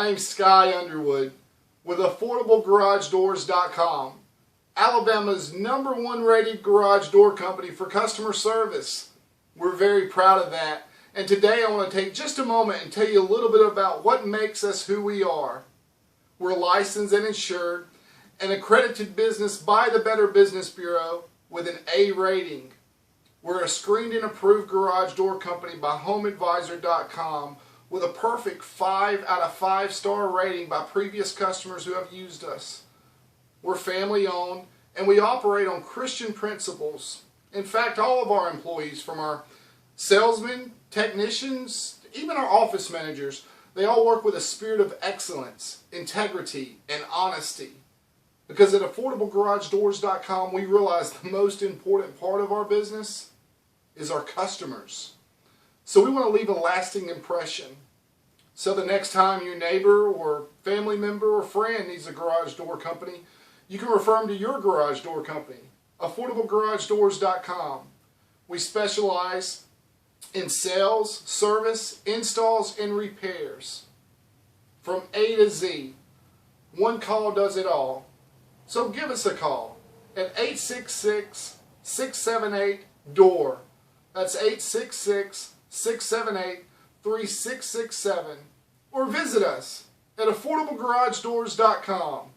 My name's Sky Underwood with AffordableGarageDoors.com, Alabama's #1 rated garage door company for customer service. We're very proud of that. And today I want to take just a moment and tell you a little bit about what makes us who we are. We're licensed and insured, an accredited business by the Better Business Bureau with an A rating. We're a screened and approved garage door company by HomeAdvisor.com with a perfect 5 out of 5-star rating by previous customers who have used us. We're family owned and we operate on Christian principles. In fact, all of our employees, from our salesmen, technicians, even our office managers, they all work with a spirit of excellence, integrity, and honesty. Because at AffordableGarageDoors.com we realize the most important part of our business is our customers. So we want to leave a lasting impression. So the next time your neighbor or family member or friend needs a garage door company, you can refer them to your garage door company, AffordableGarageDoors.com. We specialize in sales, service, installs, and repairs. From A to Z. One call does it all. So give us a call at 866-678-DOOR. That's 866-678-3667. Or visit us at AffordableGarageDoors.com.